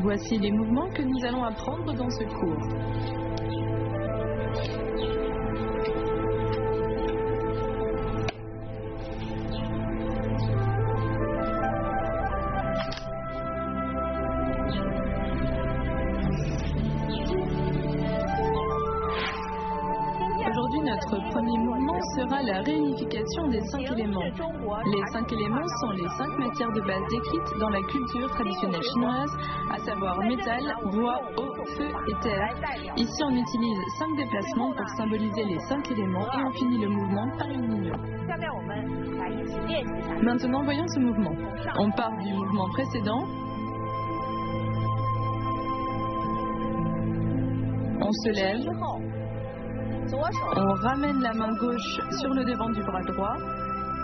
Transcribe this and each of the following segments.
Voici les mouvements que nous allons apprendre dans ce cours. Aujourd'hui, notre premier mouvement sera la réunification des 5 éléments. Les 5 éléments sont les 5 matières de base décrites dans la culture traditionnelle chinoise, à savoir métal, bois, eau, feu et terre. Ici, on utilise 5 déplacements pour symboliser les 5 éléments et on finit le mouvement par une union. Maintenant, voyons ce mouvement. On part du mouvement précédent. On se lève. On ramène la main gauche sur le devant du bras droit,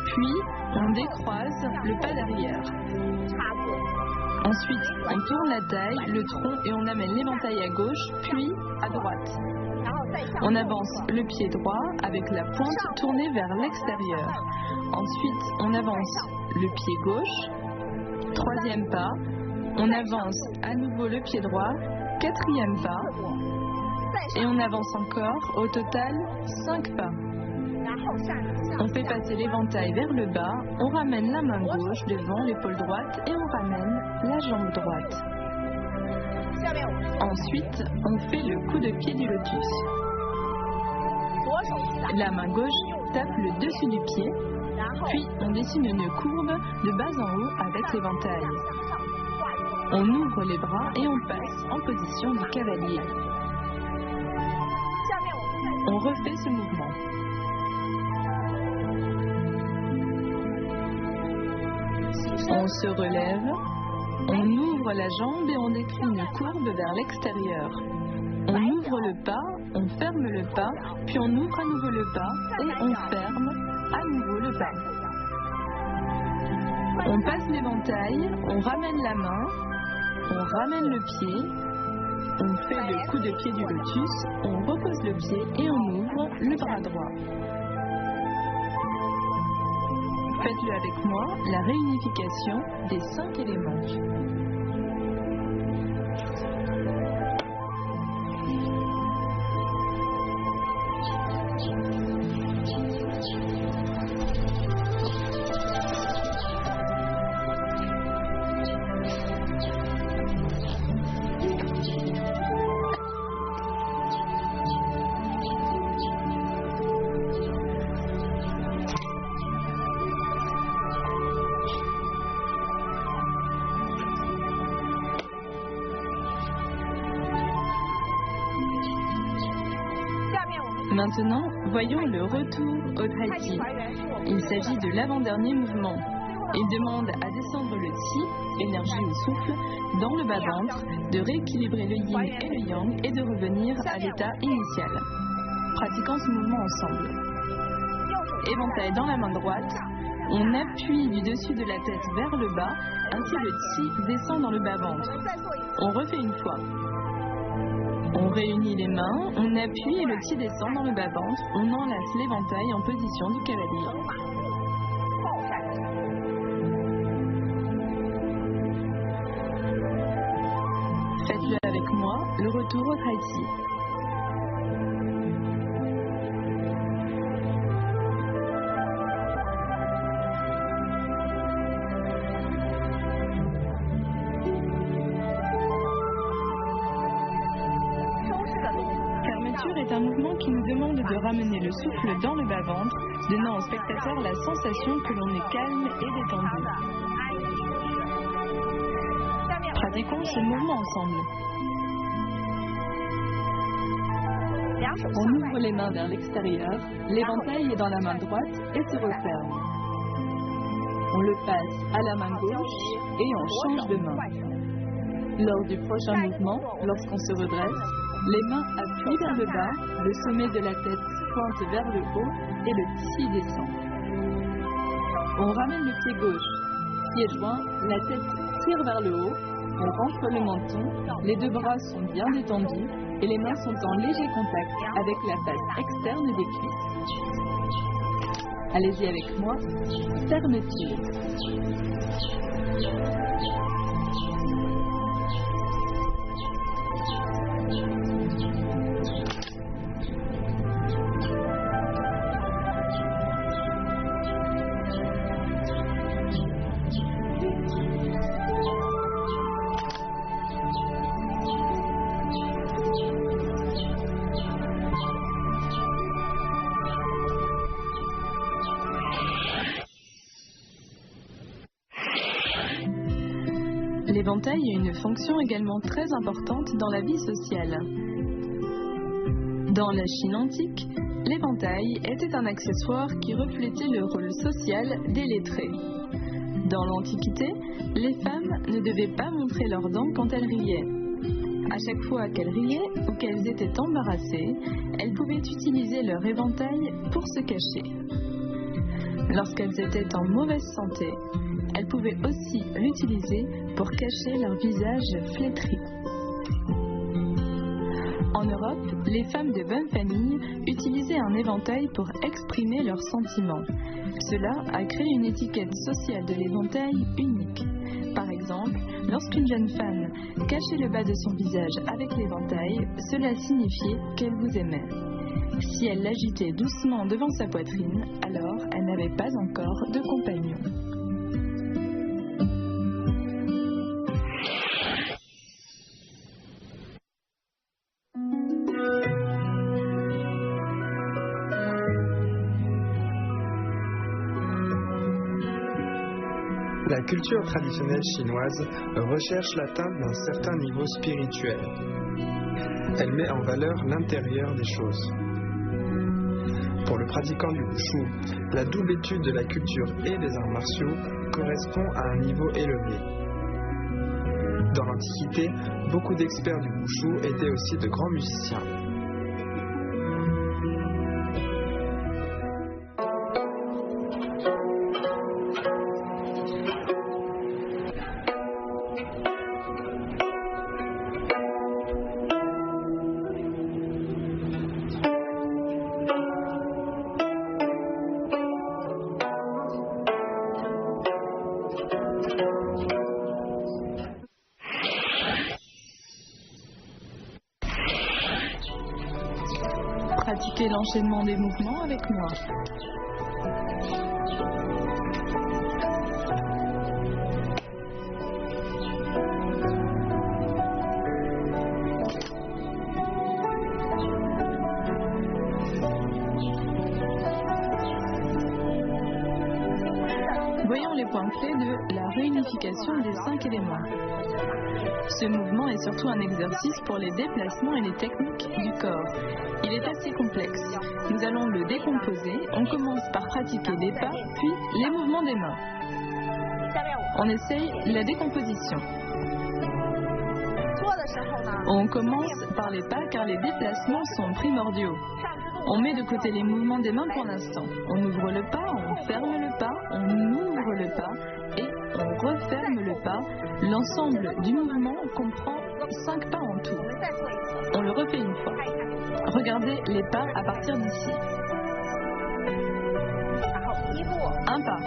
puis on décroise le pas d'arrière. Ensuite, on tourne la taille, le tronc et on amène l'éventail à gauche, puis à droite. On avance le pied droit avec la pointe tournée vers l'extérieur. Ensuite, on avance le pied gauche. Troisième pas, on avance à nouveau le pied droit. Quatrième pas. Et on avance encore, au total 5 pas. On fait passer l'éventail vers le bas, on ramène la main gauche devant l'épaule droite et on ramène la jambe droite. Ensuite, on fait le coup de pied du lotus. La main gauche tape le dessus du pied, puis on dessine une courbe de bas en haut avec l'éventail. On ouvre les bras et on passe en position du cavalier. On refait ce mouvement. On se relève, on ouvre la jambe et on décrit une courbe vers l'extérieur. On ouvre le pas, on ferme le pas, puis on ouvre à nouveau le pas et on ferme à nouveau le pas. On passe l'éventail, on ramène la main, on ramène le pied. On fait le coup de pied du lotus, on repose le pied et on ouvre le bras droit. Faites-le avec moi, la réunification des 5 éléments. Maintenant, voyons le retour au tai chi. Il s'agit de l'avant-dernier mouvement. Il demande à descendre le qi, énergie ou souffle, dans le bas-ventre, de rééquilibrer le yin et le yang et de revenir à l'état initial. Pratiquons ce mouvement ensemble. Éventail dans la main droite, on appuie du dessus de la tête vers le bas, ainsi le qi descend dans le bas-ventre. On refait une fois. On réunit les mains, on appuie et le qi descend dans le bas-ventre, on enlace l'éventail en position du cavalier. Faites-le avec moi, le retour au tai chi. Est un mouvement qui nous demande de ramener le souffle dans le bas-ventre, donnant au spectateur la sensation que l'on est calme et détendu. Pratiquons ce mouvement ensemble. On ouvre les mains vers l'extérieur, l'éventail est dans la main droite et se referme. On le passe à la main gauche et on change de main. Lors du prochain mouvement, lorsqu'on se redresse, les mains appuient vers le bas, le sommet de la tête pointe vers le haut et le qi descend. On ramène le pied gauche, pied joint, la tête tire vers le haut, on rentre le menton, les 2 bras sont bien détendus et les mains sont en léger contact avec la face externe des cuisses. Allez-y avec moi, fermeture. L'éventail a une fonction également très importante dans la vie sociale. Dans la Chine antique, l'éventail était un accessoire qui reflétait le rôle social des lettrés. Dans l'Antiquité, les femmes ne devaient pas montrer leurs dents quand elles riaient. À chaque fois qu'elles riaient ou qu'elles étaient embarrassées, elles pouvaient utiliser leur éventail pour se cacher. Lorsqu'elles étaient en mauvaise santé, elles pouvaient aussi l'utiliser pour cacher leur visage flétri. En Europe, les femmes de bonne famille utilisaient un éventail pour exprimer leurs sentiments. Cela a créé une étiquette sociale de l'éventail unique. Par exemple, lorsqu'une jeune femme cachait le bas de son visage avec l'éventail, cela signifiait qu'elle vous aimait. Si elle l'agitait doucement devant sa poitrine, alors elle n'avait pas encore de compagnon. La culture traditionnelle chinoise recherche l'atteinte d'un certain niveau spirituel. Elle met en valeur l'intérieur des choses. Pour le pratiquant du wushu, la double étude de la culture et des arts martiaux correspond à un niveau élevé. Dans l'Antiquité, beaucoup d'experts du wushu étaient aussi de grands musiciens. Pratiquez l'enchaînement des mouvements avec moi. Voyons les points clés de la réunification des 5 éléments. Ce mouvement est surtout un exercice pour les déplacements et les techniques du corps. Il est assez complexe. Nous allons le décomposer. On commence par pratiquer les pas, puis les mouvements des mains. On essaye la décomposition. On commence par les pas car les déplacements sont primordiaux. On met de côté les mouvements des mains pour l'instant. On ouvre le pas, on ferme le pas, on ouvre le pas et on referme le pas. L'ensemble du mouvement comprend 5 pas en tout. On le refait une fois. Regardez les pas à partir d'ici. Un pas.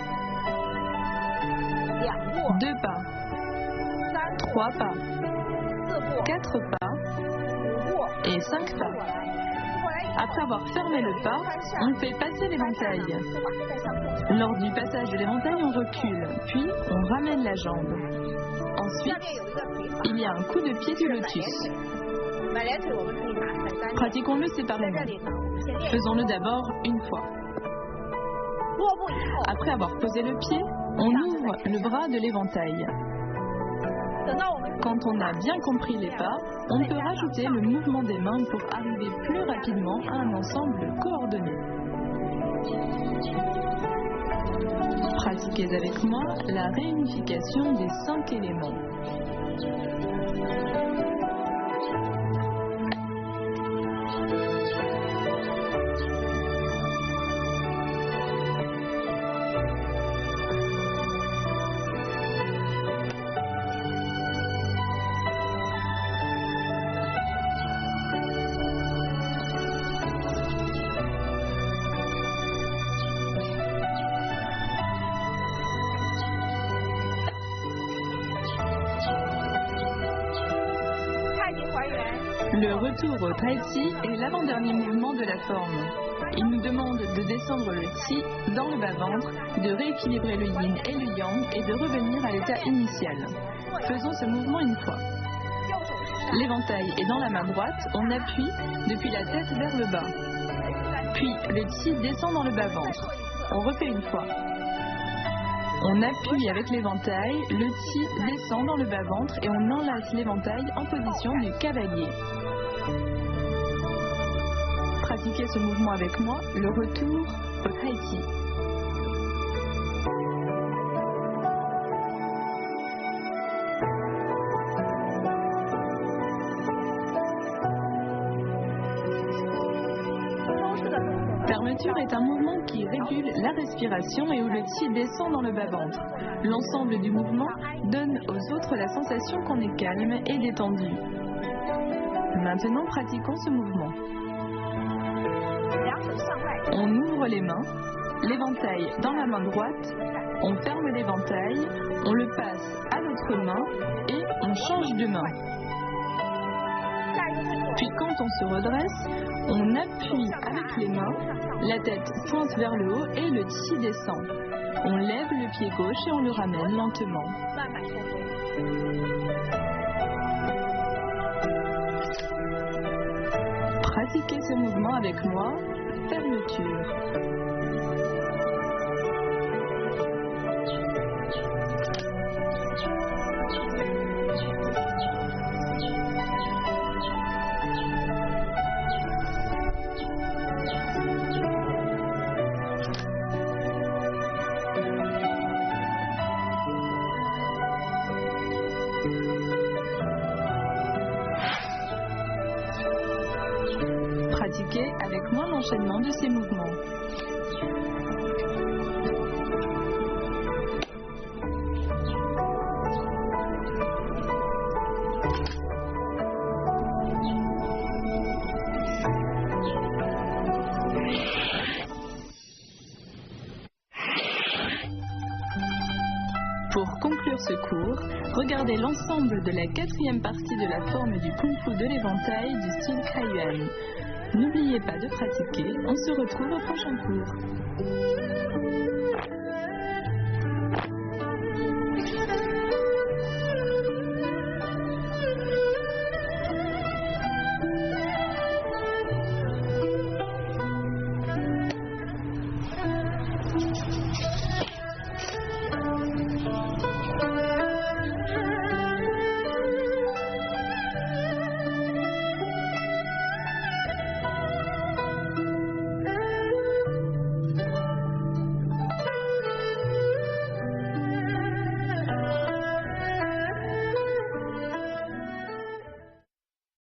2 pas. 3 pas. 4 pas. Et 5 pas. Après avoir fermé le pas, on fait passer l'éventail. Lors du passage de l'éventail, on recule, puis on ramène la jambe. Ensuite, il y a un coup de pied du lotus. Pratiquons-le séparément. Faisons-le d'abord une fois. Après avoir posé le pied, on ouvre le bras de l'éventail. Quand on a bien compris les pas, on peut rajouter le mouvement des mains pour arriver plus rapidement à un ensemble coordonné. Pratiquez avec moi la réunification des 5 éléments. Le retour au Tai Chi est l'avant-dernier mouvement de la forme. Il nous demande de descendre le Qi dans le bas-ventre, de rééquilibrer le Yin et le Yang et de revenir à l'état initial. Faisons ce mouvement une fois. L'éventail est dans la main droite, on appuie depuis la tête vers le bas. Puis le Qi descend dans le bas-ventre. On refait une fois. On appuie avec l'éventail, le chi descend dans le bas-ventre et on enlace l'éventail en position du cavalier. Pratiquez ce mouvement avec moi, le retour au tai chi. Fermeture est un mouvement qui régule la respiration et où le chi descend dans le bas-ventre. L'ensemble du mouvement donne aux autres la sensation qu'on est calme et détendu. Maintenant, pratiquons ce mouvement. On ouvre les mains, l'éventail dans la main droite, on ferme l'éventail, on le passe à l'autre main et on change de main. Puis quand on se redresse, on appuie avec les mains, la tête pointe vers le haut et le chi descend. On lève le pied gauche et on le ramène lentement. Pratiquez ce mouvement avec moi, fermeture. Pratiquez avec moi l'enchaînement de ces mouvements. Pour conclure ce cours, regardez l'ensemble de la quatrième partie de la forme du Kung Fu de l'éventail du style Kaiyuan. N'oubliez pas de pratiquer, on se retrouve au prochain cours.